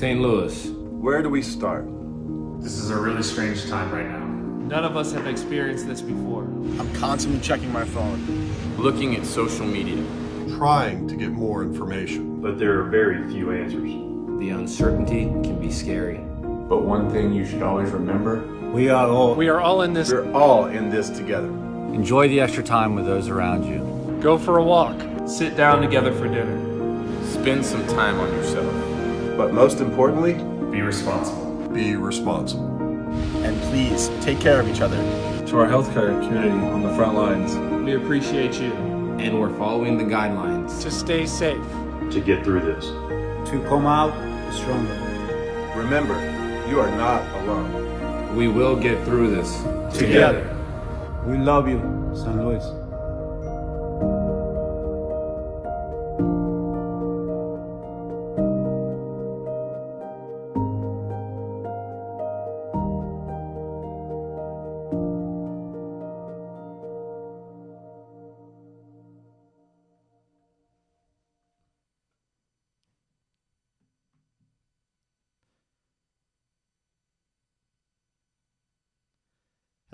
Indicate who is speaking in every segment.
Speaker 1: St. Louis.
Speaker 2: Where do we start?
Speaker 3: This is a really strange time right now.
Speaker 4: None of us have experienced this before.
Speaker 5: I'm constantly checking my phone.
Speaker 1: Looking at social media.
Speaker 6: Trying to get more information.
Speaker 3: But there are very few answers.
Speaker 1: The uncertainty can be scary.
Speaker 3: But one thing you should always remember,
Speaker 4: We are all in this.
Speaker 2: We're all in this together.
Speaker 7: Enjoy the extra time with those around you.
Speaker 4: Go for a walk. Sit down together for dinner.
Speaker 1: Spend some time on yourself.
Speaker 2: But most importantly,
Speaker 3: be responsible.
Speaker 6: Be responsible.
Speaker 5: And please, take care of each other.
Speaker 8: To our healthcare community on the front lines,
Speaker 4: We appreciate you.
Speaker 1: And we're following the guidelines.
Speaker 4: To stay safe.
Speaker 3: To get through this.
Speaker 7: To come out stronger.
Speaker 2: remember, you are not alone.
Speaker 1: We will get through this
Speaker 4: Together.
Speaker 7: We love you, St. Louis.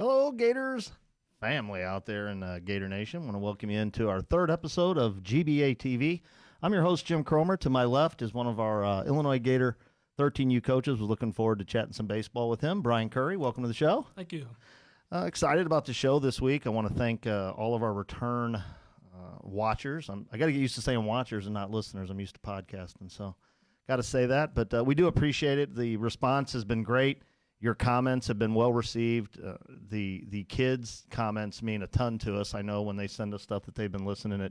Speaker 9: Hello, Gators family out there in Gator Nation. I want to welcome you into our third episode of GBA TV. I'm your host, Jim Cromer. To my left is one of our Illinois Gator 13U coaches. We're looking forward to chatting some baseball with him. Brian Curry, welcome to the show.
Speaker 4: Thank you.
Speaker 9: Excited about the show this week. I want to thank all of our return watchers. I got to get used to saying watchers and not listeners. I'm used to podcasting, so got to say that. But we do appreciate it. The response has been great. Your comments have been well received. The kids' comments mean a ton to us. I know when they send us stuff that they've been listening,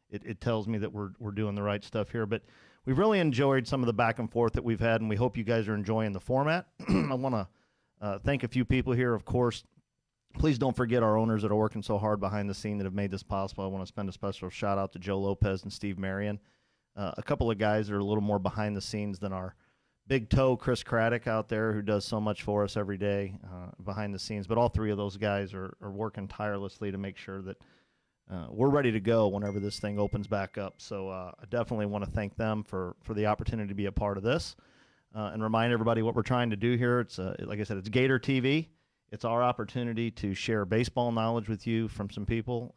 Speaker 9: it tells me that we're doing the right stuff here. But we've really enjoyed some of the back and forth that we've had, and we hope you guys are enjoying the format. I want to thank a few people here, of course. Please don't forget our owners that are working so hard behind the scene that have made this possible. I want to spend a special shout out to Joe Lopez and Steve Marion, a couple of guys that are a little more behind the scenes than our big toe Chris Craddock out there, who does so much for us every day behind the scenes. But all three of those guys are working tirelessly to make sure that we're ready to go whenever this thing opens back up. So I definitely want to thank them for the opportunity to be a part of this and remind everybody what we're trying to do here. It's like I said, it's Gator TV. It's our opportunity to share baseball knowledge with you from some people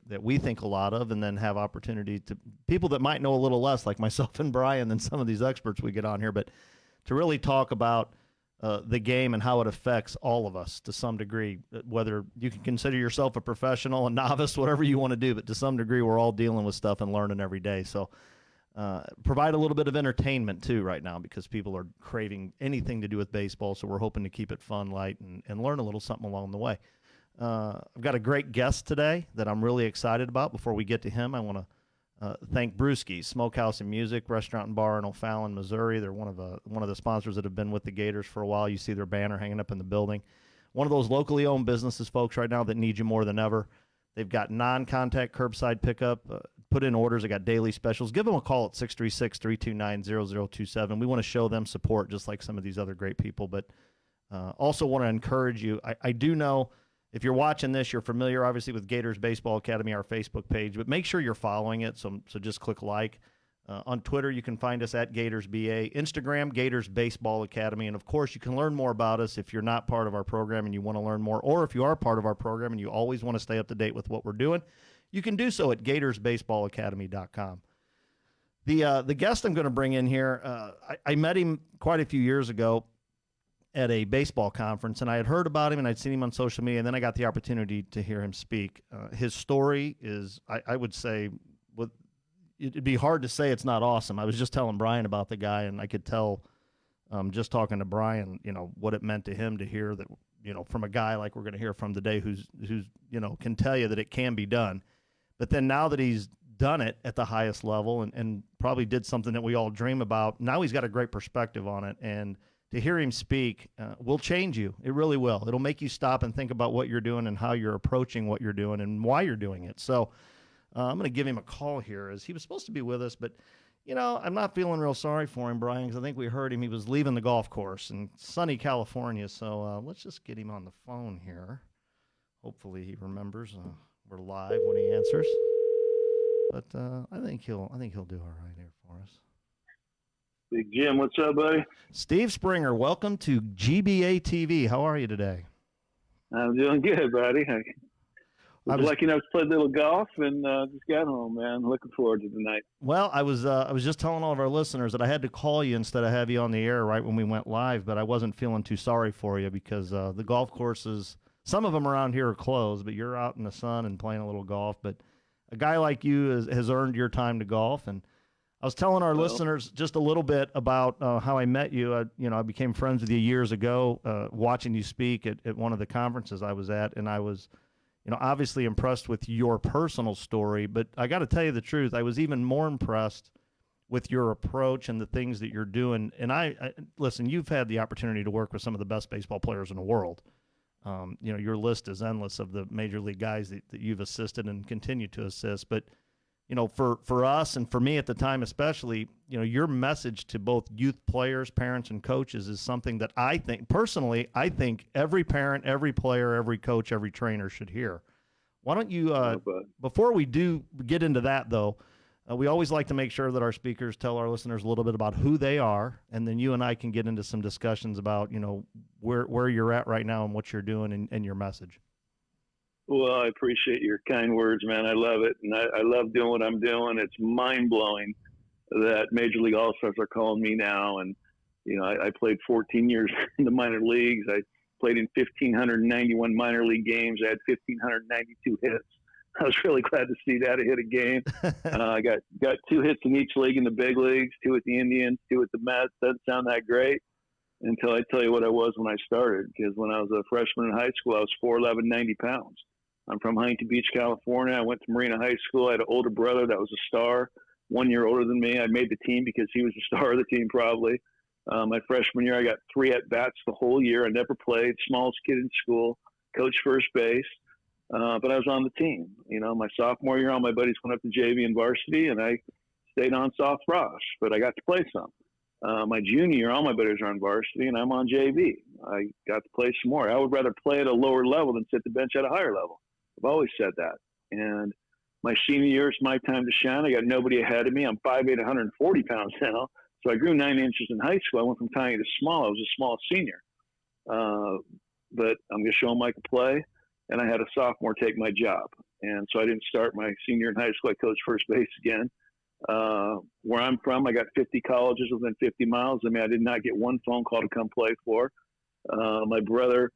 Speaker 9: that we think a lot of, and then have opportunity to people that might know a little less, like myself and Brian, than some of these experts we get on here, but to really talk about the game and how it affects all of us to some degree, whether you can consider yourself a professional, a novice, whatever you want to do, but to some degree we're all dealing with stuff and learning every day. So provide a little bit of entertainment too right now, because people are craving anything to do with baseball, so we're hoping to keep it fun, light, and learn a little something along the way. I've got a great guest today that I'm really excited about. Before we get to him, I want to thank Brewski's Smokehouse and Music Restaurant and Bar in O'Fallon, Missouri. They're one of the sponsors that have been with the Gators for a while. You see their banner hanging up in the building. One of those locally owned businesses, folks, right now that need you more than ever. They've got non-contact curbside pickup. Put in orders. They got daily specials. Give them a call at 636-329-0027. We want to show them support just like some of these other great people, but also want to encourage you. I do know if you're watching this, you're familiar obviously with Gators Baseball Academy, our Facebook page, but make sure you're following it. So just click like. On Twitter, you can find us at GatorsBA. Instagram, Gators Baseball Academy. And, of course, you can learn more about us if you're not part of our program and you want to learn more, or if you are part of our program and you always want to stay up to date with what we're doing. You can do so at GatorsBaseballAcademy.com. The guest I'm going to bring in here, I met him quite a few years ago at a baseball conference, and I had heard about him and I'd seen him on social media, and then I got the opportunity to hear him speak. His story is, I would say, it'd be hard to say it's not awesome. I was just telling Brian about the guy, and I could tell just talking to Brian, what it meant to him to hear that, from a guy like we're going to hear from today who's can tell you that it can be done. But then now that he's done it at the highest level and probably did something that we all dream about, now he's got a great perspective on it. And to hear him speak will change you. It really will. It'll make you stop and think about what you're doing and how you're approaching what you're doing and why you're doing it. So I'm going to give him a call here, as he was supposed to be with us, but, I'm not feeling real sorry for him, Brian, because I think we heard him. He was leaving the golf course in sunny California. So let's just get him on the phone here. Hopefully he remembers. We're live when he answers, but I think he'll do all right here for us.
Speaker 10: Big Jim, what's up, buddy?
Speaker 9: Steve Springer, welcome to GBA TV. How are you today?
Speaker 10: I'm doing good, buddy. I was lucky enough to play a little golf and just got home, man. Looking forward to tonight.
Speaker 9: Well, I was just telling all of our listeners that I had to call you instead of have you on the air right when we went live, but I wasn't feeling too sorry for you because the golf courses, some of them around here are closed, but you're out in the sun and playing a little golf. But a guy like you has earned your time to golf, and I was telling our listeners just a little bit about how I met you. I became friends with you years ago, watching you speak at one of the conferences I was at, and I was, obviously impressed with your personal story. But I got to tell you the truth, I was even more impressed with your approach and the things that you're doing. And I listen, you've had the opportunity to work with some of the best baseball players in the world. Your list is endless of the major league guys that you've assisted and continue to assist, but for us and for me at the time especially, your message to both youth players, parents, and coaches is something that I think every parent, every player, every coach, every trainer should hear. Why don't you, before we do get into that though, we always like to make sure that our speakers tell our listeners a little bit about who they are, and then you and I can get into some discussions about, where you're at right now and what you're doing and your message.
Speaker 10: Well, I appreciate your kind words, man. I love it. And I love doing what I'm doing. It's mind-blowing that Major League All-Stars are calling me now. And, I played 14 years in the minor leagues. I played in 1,591 minor league games. I had 1,592 hits. I was really glad to see that. I hit a game. I got 2 hits in each league in the big leagues, 2 at the Indians, 2 at the Mets. Doesn't sound that great until I tell you what I was when I started. Because when I was a freshman in high school, I was 4'11", 90 pounds. I'm from Huntington Beach, California. I went to Marina High School. I had an older brother that was a star, 1 year older than me. I made the team because he was the star of the team probably. My freshman year, I got 3 at-bats the whole year. I never played, smallest kid in school, coached first base, but I was on the team. My sophomore year, all my buddies went up to JV and varsity, and I stayed on soft frosh, but I got to play some. My junior year, all my buddies are on varsity, and I'm on JV. I got to play some more. I would rather play at a lower level than sit the bench at a higher level. I've always said that. And my senior year is my time to shine. I got nobody ahead of me. I'm 5'8", 140 pounds now. So I grew 9 inches in high school. I went from tiny to small. I was a small senior. But I'm going to show them I could play. And I had a sophomore take my job. And so I didn't start my senior in high school. I coached first base again. Where I'm from, I got 50 colleges within 50 miles. I mean, I did not get one phone call to come play for. My brother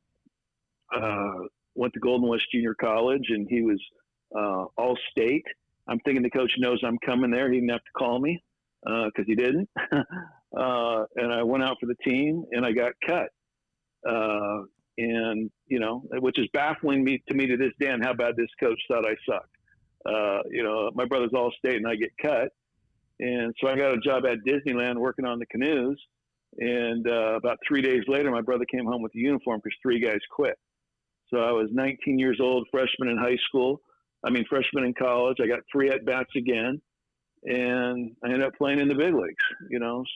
Speaker 10: went to Golden West Junior College, and he was all state. I'm thinking the coach knows I'm coming there. He didn't have to call me because he didn't. And I went out for the team, and I got cut. And, which is baffling to me to this day on how bad this coach thought I sucked. My brother's all state, and I get cut. And so I got a job at Disneyland working on the canoes. And about 3 days later, my brother came home with a uniform because 3 guys quit. So I was 19 years old, freshman in freshman in college. I got 3 at-bats again, and I ended up playing in the big leagues,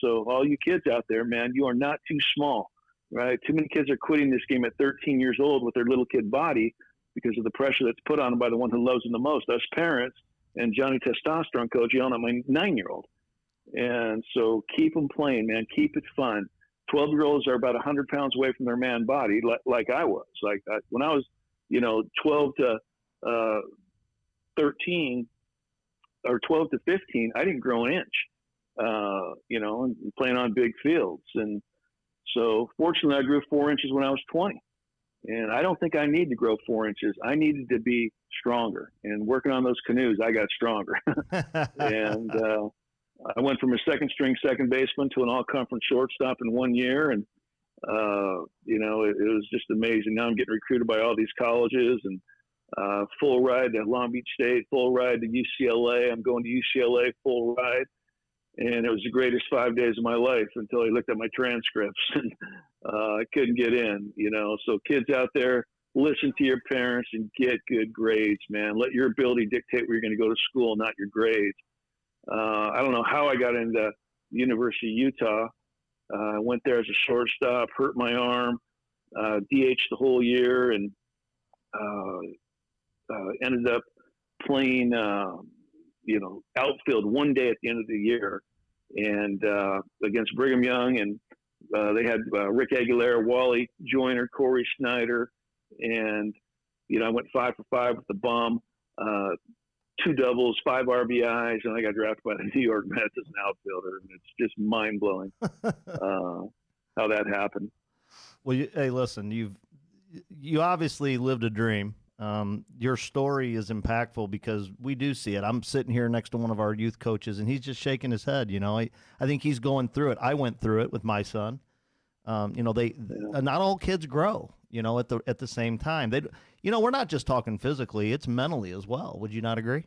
Speaker 10: So all you kids out there, man, you are not too small, right? Too many kids are quitting this game at 13 years old with their little kid body because of the pressure that's put on them by the one who loves them the most, us parents, and Johnny Testosterone Coach yelling at my 9-year-old. And so keep them playing, man. Keep it fun. 12-year-olds are about 100 pounds away from their man body, like I was. When I was, 12 to 13 or 12 to 15, I didn't grow an inch, and playing on big fields. And so fortunately, I grew 4 inches when I was 20. And I don't think I need to grow 4 inches. I needed to be stronger. And working on those canoes, I got stronger. And I went from a second-string second baseman to an all-conference shortstop in 1 year, and it was just amazing. Now I'm getting recruited by all these colleges, and full ride to Long Beach State, full ride to UCLA. I'm going to UCLA full ride, and it was the greatest 5 days of my life until I looked at my transcripts, and I couldn't get in. So kids out there, listen to your parents and get good grades, man. Let your ability dictate where you're going to go to school, not your grades. I don't know how I got into University of Utah. I went there as a shortstop, hurt my arm, DH the whole year, and ended up playing, outfield one day at the end of the year. and against Brigham Young, and they had Rick Aguilera, Wally Joyner, Corey Snyder, and I went 5 for 5 with the bum, 2 doubles, 5 RBIs, and I got drafted by the New York Mets as an outfielder, and it's just mind blowing how that happened.
Speaker 9: Well, hey, listen, you obviously lived a dream. Your story is impactful because we do see it. I'm sitting here next to one of our youth coaches, and he's just shaking his head. I think he's going through it. I went through it with my son. Not all kids grow, at the same time. We're not just talking physically; it's mentally as well. Would you not agree?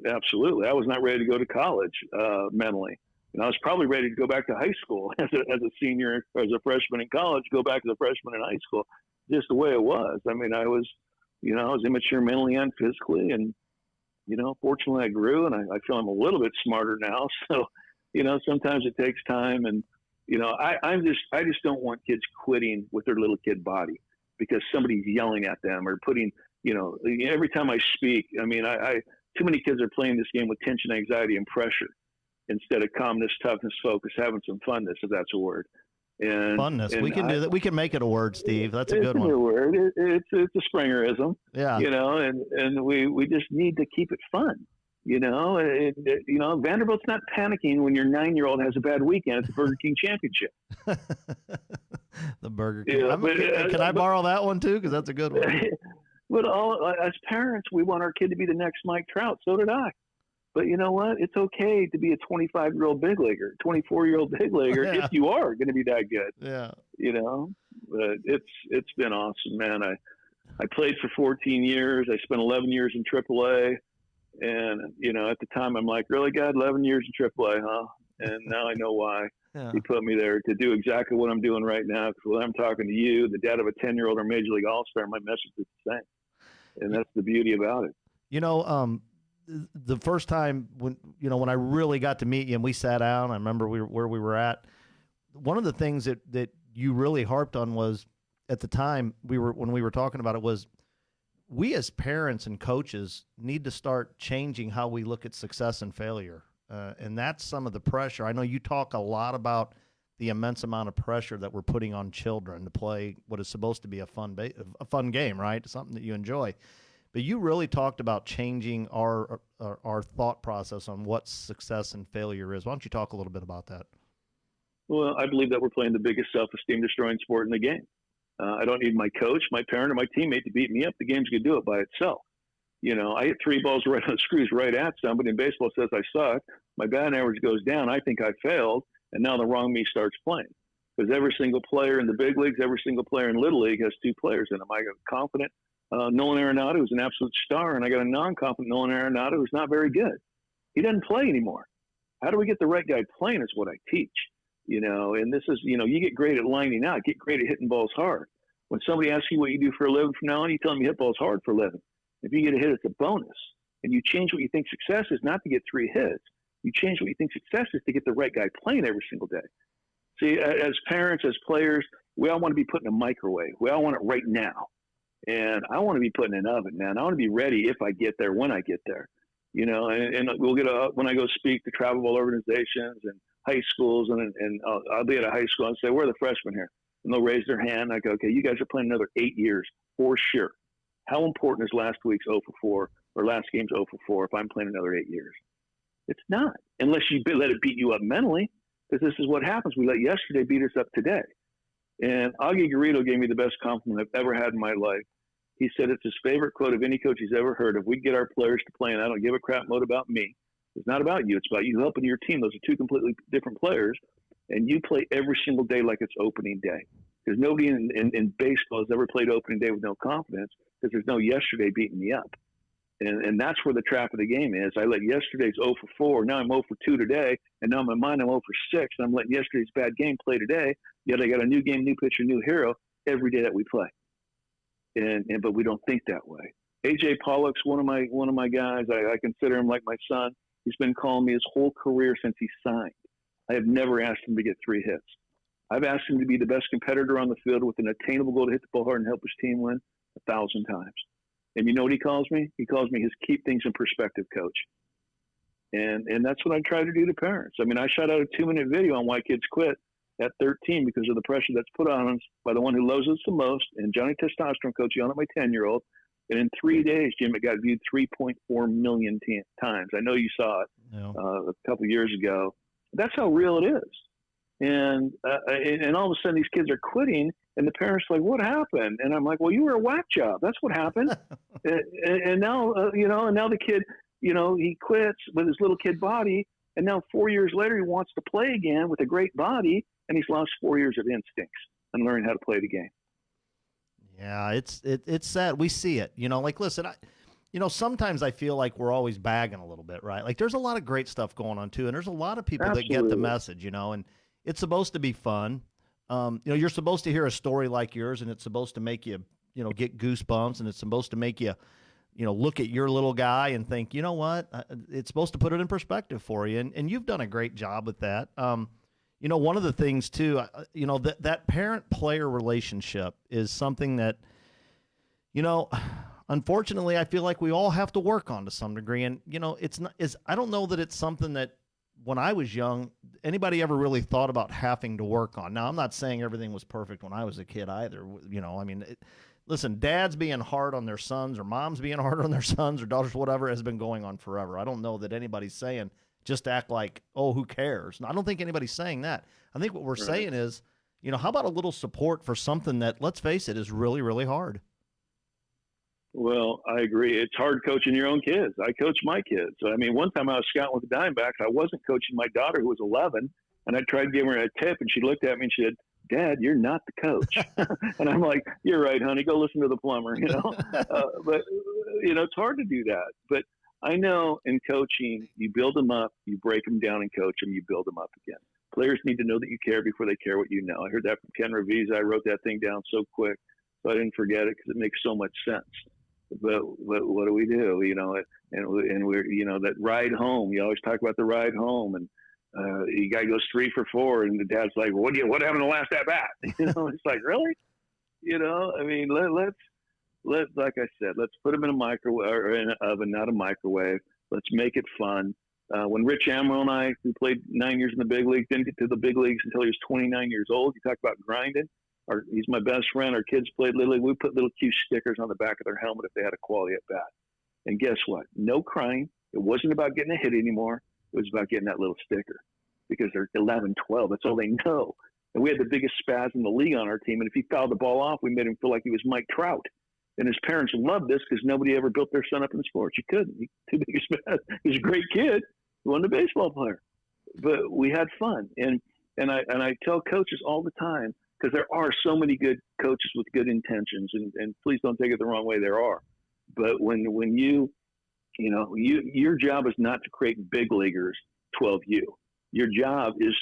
Speaker 10: Absolutely. I was not ready to go to college mentally. I was probably ready to go back to high school as a senior, or as a freshman in college, go back as a freshman in high school, just the way it was. I mean, I was immature mentally and physically, and, fortunately I grew, and I feel I'm a little bit smarter now. So, sometimes it takes time, and, I just don't want kids quitting with their little kid body because somebody's yelling at them or putting, every time I speak, I mean, too many kids are playing this game with tension, anxiety, and pressure, instead of calmness, toughness, focus, having some funness, if that's a word. And
Speaker 9: funness. We can do that. We can make it a word, Steve. That's a good one.
Speaker 10: It's a word. It's a Springerism.
Speaker 9: Yeah.
Speaker 10: And we just need to keep it fun. Vanderbilt's not panicking when your 9-year-old has a bad weekend at the Burger King Championship.
Speaker 9: The Burger King. Can I borrow that one too? Because that's a good one.
Speaker 10: But as parents, we want our kid to be the next Mike Trout. So did I. But you know what? It's okay to be a 25-year-old big leaguer, 24-year-old big leaguer, if you are going to be that good.
Speaker 9: Yeah.
Speaker 10: But it's been awesome, man. I played for 14 years. I spent 11 years in AAA. And, at the time I'm like, really, God, 11 years in AAA, huh? And now I know why he put me there, to do exactly what I'm doing right now. Because when I'm talking to you, the dad of a 10-year-old or Major League All-Star, my message is the same. And that's the beauty about it.
Speaker 9: The first time when I really got to meet you and we sat down, I remember where we were at. One of the things that you really harped on was, at the time when we were talking about it, was we as parents and coaches need to start changing how we look at success and failure. And that's some of the pressure. I know you talk a lot about the immense amount of pressure that we're putting on children to play what is supposed to be a fun game, right? Something that you enjoy. But you really talked about changing our thought process on what success and failure is. Why don't you talk a little bit about that?
Speaker 10: Well, I believe that we're playing the biggest self-esteem destroying sport in the game. I don't need my coach, my parent, or my teammate to beat me up. The game's going to do it by itself. I hit 3 balls right on screws right at somebody, and baseball says I suck. My batting average goes down. I think I failed, and now the wrong me starts playing. Because every single player in the big leagues, every single player in Little League has 2 players in them. I got confident Nolan Arenado, who's an absolute star, and I got a non-confident Nolan Arenado who's not very good. He doesn't play anymore. How do we get the right guy playing is what I teach. And this is, you get great at lining out, get great at hitting balls hard. When somebody asks you what you do for a living from now on, you tell them you hit balls hard for a living. If you get a hit, it's a bonus. And you change what you think success is, not to get 3 hits. You change what you think success is to get the right guy playing every single day. See, as parents, as players, we all want to be put in a microwave. We all want it right now. And I want to be put in an oven, man. I want to be ready if I get there, when I get there. And we'll get when I go speak to travel ball organizations and high schools, and I'll be at a high school and say, where are the freshmen here? And they'll raise their hand. I go, okay, you guys are playing another 8 years for sure. How important is last week's 0 for 4 or last game's 0 for 4 if I'm playing another 8 years? It's not, unless you let it beat you up mentally, because this is what happens. We let yesterday beat us up today. And Augie Garrido gave me the best compliment I've ever had in my life. He said it's his favorite quote of any coach he's ever heard. If we get our players to play, and I don't give a crap mote about me, it's not about you. It's about you helping your team. Those are 2 completely different players. And you play every single day like it's opening day. Because nobody in baseball has ever played opening day with no confidence, because there's no yesterday beating me up. And that's where the trap of the game is. I let yesterday's 0 for 4. Now I'm 0 for 2 today. And now in my mind I'm 0 for 6. And I'm letting yesterday's bad game play today. Yet I got a new game, new pitcher, new hero every day that we play. But we don't think that way. AJ Pollock's one of my guys. I consider him like my son. He's been calling me his whole career since he signed. I have never asked him to get 3 hits. I've asked him to be the best competitor on the field with an attainable goal to hit the ball hard and help his team win 1,000 times. And you know what he calls me? He calls me his keep things in perspective coach. And that's what I try to do to parents. I mean, I shot out a 2-minute video on why kids quit at 13 because of the pressure that's put on us by the one who loves us the most, and Johnny Testosterone Coach yelling at my 10-year-old. And in 3 days, Jim, it got viewed 3.4 million times. I know you saw it a couple of years ago. That's how real it is. And all of a sudden, these kids are quitting, and the parents are like, "What happened?" And I'm like, "Well, you were a whack job. That's what happened." and now, and now the kid, he quits with his little kid body, and now 4 years later, he wants to play again with a great body, and he's lost 4 years of instincts and learning how to play the game.
Speaker 9: Yeah, it's sad. We see it. Like, listen, sometimes I feel like we're always bagging a little bit, right? Like, there's a lot of great stuff going on too, and there's a lot of people that get the message, and it's supposed to be fun. You're supposed to hear a story like yours, and it's supposed to make you, get goosebumps, and it's supposed to make you, look at your little guy and think, you know what? It's supposed to put it in perspective for you, and you've done a great job with that. One of the things too, that parent-player relationship is something that, unfortunately, I feel like we all have to work on to some degree. And, I don't know that it's something that when I was young, anybody ever really thought about having to work on. Now, I'm not saying everything was perfect when I was a kid either. Listen, dads being hard on their sons or moms being hard on their sons or daughters, whatever, has been going on forever. I don't know that anybody's saying just act like, oh, who cares? And I don't think anybody's saying that. I think what we're saying is, how about a little support for something that, let's face it, is really, really hard?
Speaker 10: Well, I agree. It's hard coaching your own kids. I coach my kids. I mean, one time I was scouting with the Diamondbacks. I wasn't coaching my daughter who was 11, and I tried giving her a tip, and she looked at me and she said, "Dad, you're not the coach." And I'm like, "You're right, honey. Go listen to the plumber." But it's hard to do that. But I know in coaching, you build them up, you break them down and coach them, you build them up again. Players need to know that you care before they care what you know. I heard that from Ken Revisa. I wrote that thing down so quick, so I didn't forget it because it makes so much sense. But what do we do? And we're that ride home. You always talk about the ride home, and the guy goes 3 for 4, and the dad's like, "What happened to the last at bat?" It's like, really? I mean, let's like I said, let's put them in a microwave or in an oven, not a microwave. Let's make it fun. When Rich Amro and I, who played 9 years in the big league, didn't get to the big leagues until he was 29 years old. You talk about grinding. He's my best friend. Our kids played Little League. We put little cute stickers on the back of their helmet if they had a quality at bat. And guess what? No crying. It wasn't about getting a hit anymore. It was about getting that little sticker because they're 11, 12. That's all they know. And we had the biggest spaz in the league on our team. And if he fouled the ball off, we made him feel like he was Mike Trout. And his parents loved this because nobody ever built their son up in sports. You couldn't. Too big a spaz. He was a great kid. He wasn't a baseball player. But we had fun. And I tell coaches all the time, because there are so many good coaches with good intentions, and please don't take it the wrong way, there are. But when your job is not to create big leaguers 12U. Your job is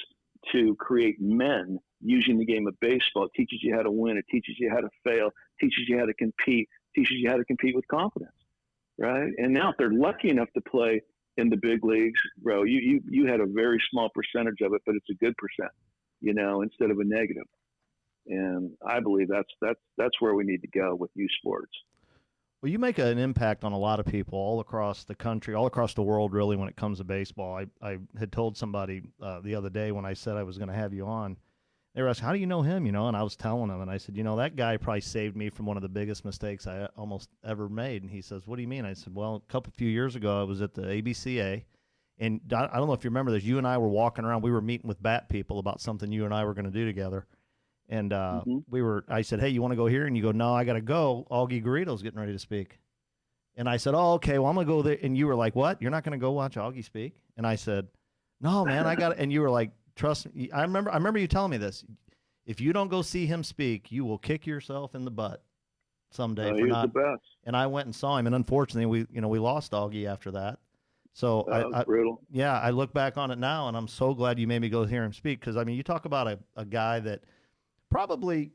Speaker 10: to create men using the game of baseball. It teaches you how to win. It teaches you how to fail. It teaches you how to compete. It teaches you how to compete with confidence, right? And now if they're lucky enough to play in the big leagues, bro, you had a very small percentage of it, but it's a good percent, instead of a negative. And I believe that's where we need to go with youth sports.
Speaker 9: Well, you make an impact on a lot of people all across the country, all across the world, really, when it comes to baseball. I had told somebody the other day when I said I was going to have you on, they were asking, how do you know him, And I was telling them, and I said, that guy probably saved me from one of the biggest mistakes I almost ever made. And he says, what do you mean? I said, well, a few years ago, I was at the ABCA, and I don't know if you remember this. You and I were walking around. We were meeting with bat people about something you and I were going to do together. And I said, hey, you want to go here? And you go, no, I got to go. Augie Garrido's getting ready to speak. And I said, oh, okay, well, I'm going to go there. And you were like, what? You're not going to go watch Augie speak? And I said, no, man, I got it. And you were like, trust me. I remember you telling me this. If you don't go see him speak, you will kick yourself in the butt someday for not. The best. And I went and saw him. And unfortunately, we lost Augie after that. So
Speaker 10: was brutal.
Speaker 9: Yeah, I look back on it now, and I'm so glad you made me go hear him speak. Because, you talk about a guy that probably,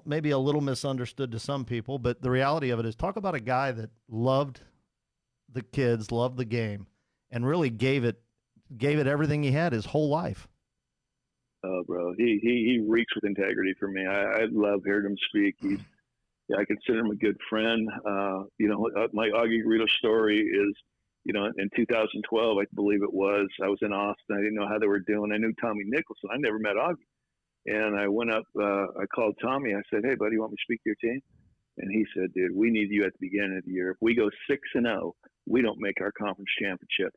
Speaker 9: maybe a little misunderstood to some people, but the reality of it is, talk about a guy that loved the kids, loved the game, and really gave it everything he had his whole life.
Speaker 10: Oh, bro, he reeks with integrity for me. I love hearing him speak. I consider him a good friend. My Augie Garrido story is in 2012, I believe it was, I was in Austin. I didn't know how they were doing. I knew Tommy Nicholson. I never met Augie. And I went up, I called Tommy. I said, hey, buddy, you want me to speak to your team? And he said, dude, we need you at the beginning of the year. If we go 6-0, we don't make our conference championship.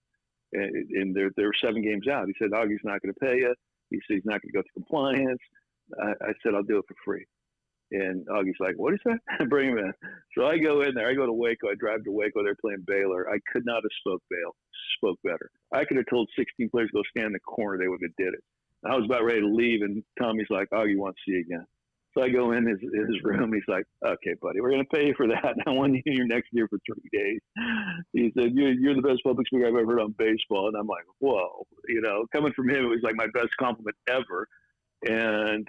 Speaker 10: And they're 7 games out. He said, Augie's not going to pay you. He said, he's not going to go to compliance. I said, I'll do it for free. And Augie's like, what is that? Bring him in. So I go in there. I go to Waco. I drive to Waco. They're playing Baylor. I could not have spoke better. I could have told 16 players to go stand in the corner. They would have did it. I was about ready to leave, and Tommy's like, Augie wants to see you again. So I go in his room. He's like, okay, buddy, we're going to pay you for that. I want you here next year for 3 days. He said, you're the best public speaker I've ever heard on baseball. And I'm like, whoa. Coming from him, it was like my best compliment ever. And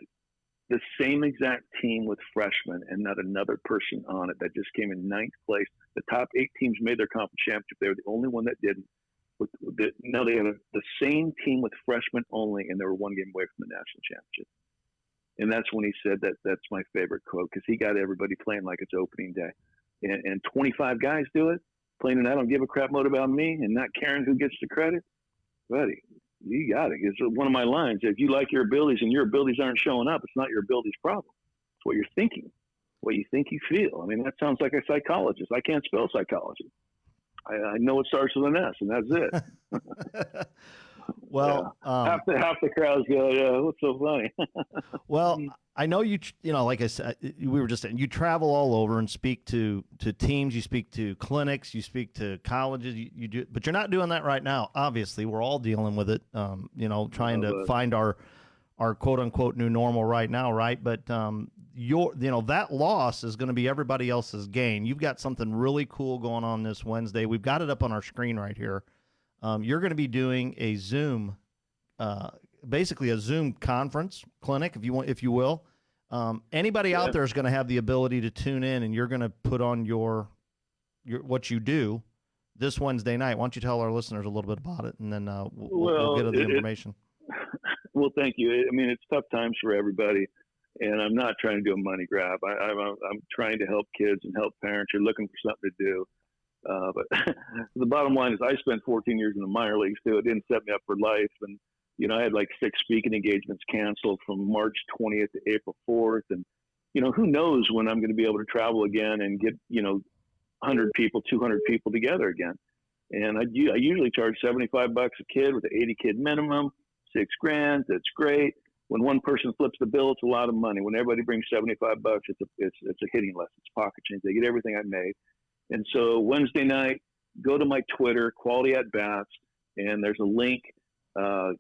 Speaker 10: the same exact team with freshmen and not another person on it that just came in 9th place. The top 8 teams made their conference championship. They were the only one that didn't. Now they have the same team with freshmen only, and they were 1 game away from the national championship. And that's when he said that's my favorite quote, because he got everybody playing like it's opening day. And 25 guys do it, playing, and I don't give a crap mode about me and not caring who gets the credit. Buddy, you got it. It's one of my lines. If you like your abilities and your abilities aren't showing up, it's not your abilities problem. It's what you're thinking, what you think you feel. I mean, that sounds like a psychologist. I can't spell psychology. I know it starts with an S, and that's it.
Speaker 9: Well,
Speaker 10: half the crowds go, yeah, what's so funny?
Speaker 9: Well, I know like I said, we were just saying, you travel all over and speak to teams, you speak to clinics, you speak to colleges, you do, but you're not doing that right now. Obviously, we're all dealing with it, trying to find our quote unquote new normal right now, right? But that loss is going to be everybody else's gain. You've got something really cool going on this Wednesday. We've got it up on our screen right here. You're going to be doing a Zoom, basically a Zoom conference clinic, if you will. Anybody out there is going to have the ability to tune in, and you're going to put on your what you do this Wednesday night. Why don't you tell our listeners a little bit about it, and then we'll get to the information.
Speaker 10: Well, thank you. I mean, it's tough times for everybody, and I'm not trying to do a money grab. I'm trying to help kids and help parents. You're looking for something to do. But the bottom line is I spent 14 years in the minor leagues too. It didn't set me up for life. And, I had like 6 speaking engagements canceled from March 20th to April 4th. And, who knows when I'm going to be able to travel again and get, 100 people, 200 people together again. And I usually charge $75 a kid with an 80 kid minimum, $6,000. That's great. When one person flips the bill, it's a lot of money. When everybody brings $75, it's a hitting lesson. It's pocket change. They get everything I made. And so Wednesday night, go to my Twitter, Quality at Bats, and there's a link, and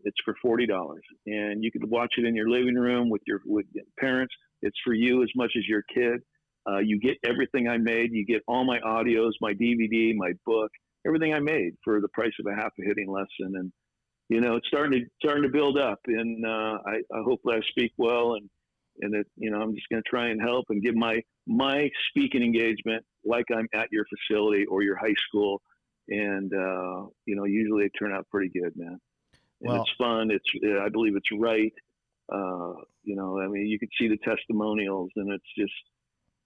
Speaker 10: it's for $40. And you could watch it in your living room with your parents. It's for you as much as your kid. You get everything I made. You get all my audios, my DVD, my book, everything I made for the price of a half a hitting lesson. And, it's starting to build up. And I hopefully I speak well, and that, I'm just going to try and help and give my speaking engagement like I'm at your facility or your high school. And, usually they turn out pretty good, man. And it's fun. I believe it's right. You can see the testimonials, and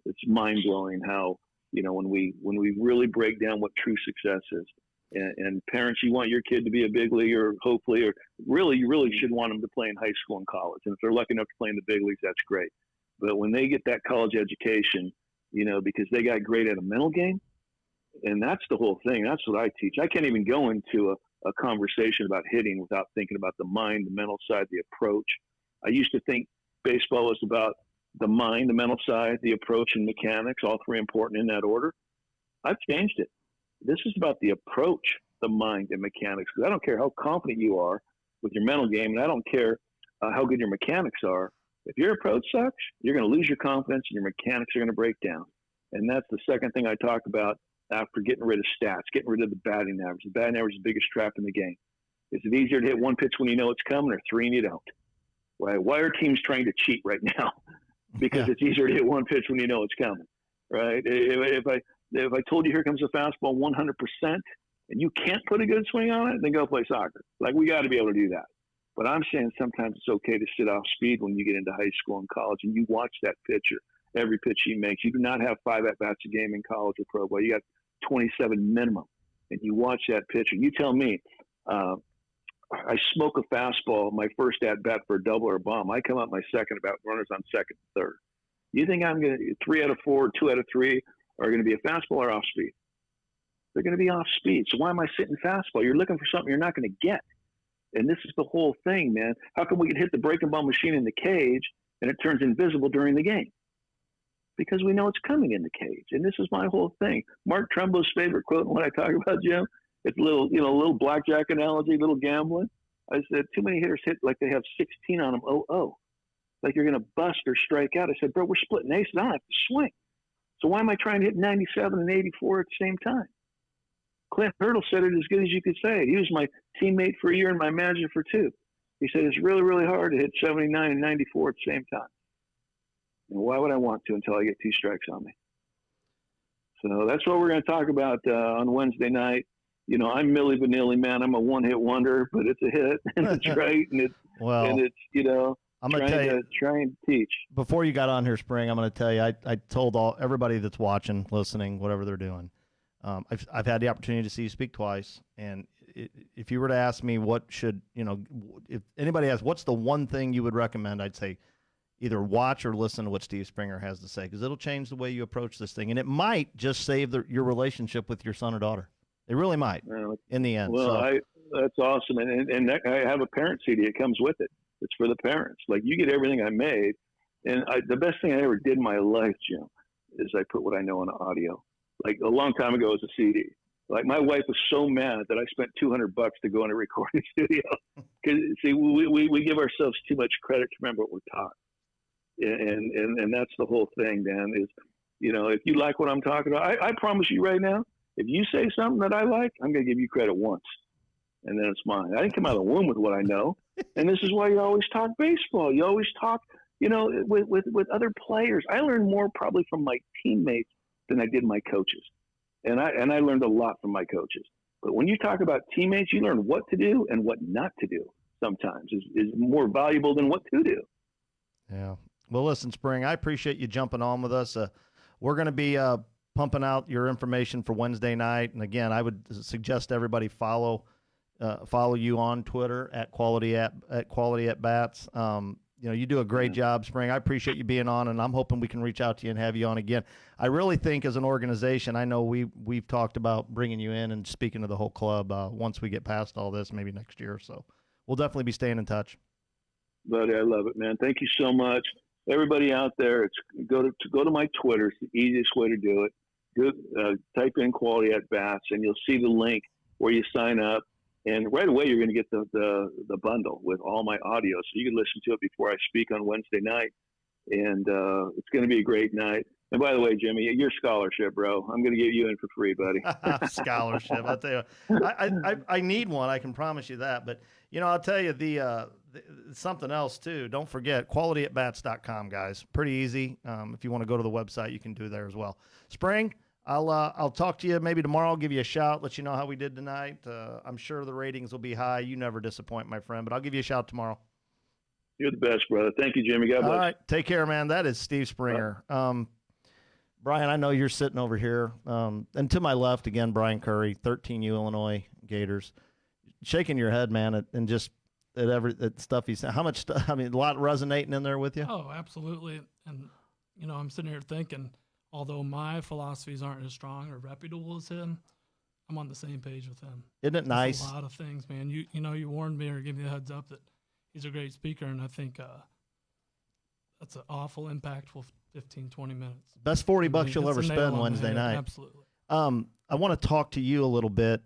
Speaker 10: it's mind blowing how, when we really break down what true success is. And parents, you want your kid to be a big leaguer, hopefully, or you really should want them to play in high school and college. And if they're lucky enough to play in the big leagues, that's great. But when they get that college education, because they got great at a mental game, and that's the whole thing. That's what I teach. I can't even go into a conversation about hitting without thinking about the mind, the mental side, the approach. I used to think baseball was about the mind, the mental side, the approach, and mechanics, all 3 important in that order. I've changed it. This is about the approach, the mind, and mechanics. Because I don't care how confident you are with your mental game, and I don't care how good your mechanics are. If your approach sucks, you're going to lose your confidence, and your mechanics are going to break down. And that's the second thing I talk about after getting rid of stats, getting rid of the batting average. The batting average is the biggest trap in the game. Is it easier to hit 1 pitch when you know it's coming, or 3 and you don't? Right? Why are teams trying to cheat right now? Because it's easier to hit 1 pitch when you know it's coming, right? If I told you here comes a fastball 100% and you can't put a good swing on it, then go play soccer. Like, we got to be able to do that. But I'm saying sometimes it's okay to sit off speed when you get into high school and college, and you watch that pitcher, every pitch he makes. You do not have 5 at-bats a game in college or pro ball. You got 27 minimum. and you watch that pitcher. You tell me, I smoke a fastball my first at bat for a double or a bomb. I come up my second about runners on second, third. You think I'm going to 3 out of 4, 2 out of 3 are going to be a fastball or off speed? They're going to be off speed. So why am I sitting fastball? You're looking for something you're not going to get. And this is the whole thing, man. How come we can hit the breaking ball machine in the cage and it turns invisible during the game? Because we know it's coming in the cage. And this is my whole thing. Mark Trumbo's favorite quote, and what I talk about, Jim, it's a little blackjack analogy, little gambling. I said, too many hitters hit like they have 16 on them, 0-0. Like you're going to bust or strike out. I said, bro, we're splitting aces. I don't have to swing. So why am I trying to hit 97 and 84 at the same time? Clint Hurdle said it as good as you could say it. He was my teammate for a year and my manager for 2. He said, it's really, really hard to hit 79 and 94 at the same time. And why would I want to until I get 2 strikes on me? So that's what we're going to talk about on Wednesday night. You know, I'm Milli Vanilli, man. I'm a one-hit wonder, but it's a hit, and it's right, and it's,
Speaker 9: I'm going to
Speaker 10: try and teach.
Speaker 9: Before you got on here, Spring, I'm going to tell you, I told everybody that's watching, listening, whatever they're doing, I've had the opportunity to see you speak twice, and if you were to ask me what should, if anybody asks what's the one thing you would recommend, I'd say either watch or listen to what Steve Springer has to say, because it'll change the way you approach this thing, and it might just save your relationship with your son or daughter. It really might in the end.
Speaker 10: Well, that's awesome, and I have a parent CD. It comes with it. It's for the parents. Like, you get everything I made, and the best thing I ever did in my life, Jim, is I put what I know on audio. Like a long time ago, as a CD. Like, my wife was so mad that I spent $200 to go in a recording studio. Because see, we give ourselves too much credit to remember what we're taught, and that's the whole thing, Dan. Is if you like what I'm talking about, I promise you right now, if you say something that I like, I'm going to give you credit once, and then it's mine. I didn't come out of the womb with what I know, and this is why you always talk baseball. You always talk, with other players. I learned more probably from my teammates than I did my coaches, and I learned a lot from my coaches. But when you talk about teammates, you learn what to do and what not to do. Sometimes is more valuable than what to do.
Speaker 9: Yeah. Well, listen, Spring, I appreciate you jumping on with us. We're going to be pumping out your information for Wednesday night. And again, I would suggest everybody follow you on Twitter at Quality at Bats. You do a great job, Spring. I appreciate you being on, and I'm hoping we can reach out to you and have you on again. I really think as an organization, I know we've talked about bringing you in and speaking to the whole club once we get past all this, maybe next year or so. We'll definitely be staying in touch.
Speaker 10: Buddy, I love it, man. Thank you so much. Everybody out there, go to my Twitter. It's the easiest way to do it. Type in Quality at Bats, and you'll see the link where you sign up. And right away, you're going to get the bundle with all my audio, so you can listen to it before I speak on Wednesday night. And it's going to be a great night. And by the way, Jimmy, your scholarship, bro, I'm going to get you in for free, buddy.
Speaker 9: Scholarship, I'll tell you, I need one. I can promise you that. But I'll tell you the something else too. Don't forget qualityatbats.com, guys. Pretty easy. If you want to go to the website, you can do there as well. Spring, I'll talk to you maybe tomorrow. I'll give you a shout, let you know how we did tonight. I'm sure the ratings will be high. You never disappoint, my friend. But I'll give you a shout tomorrow.
Speaker 10: You're the best, brother. Thank you, Jimmy. God bless.
Speaker 9: All right, take care, man. That is Steve Springer. Brian, I know you're sitting over here, and to my left again, Brian Curry, 13U Illinois Gators, shaking your head, man, and just at stuff he's saying. How much stuff? I mean, a lot resonating in there with you.
Speaker 11: Oh, absolutely. And I'm sitting here thinking, although my philosophies aren't as strong or reputable as him, I'm on the same page with him.
Speaker 9: Isn't it nice?
Speaker 11: A lot of things, man. You warned me or gave me the heads up that he's a great speaker, and I think that's an awful impactful 15, 20 minutes.
Speaker 9: Best $40 you'll ever spend Wednesday night.
Speaker 11: Absolutely.
Speaker 9: I want to talk to you a little bit.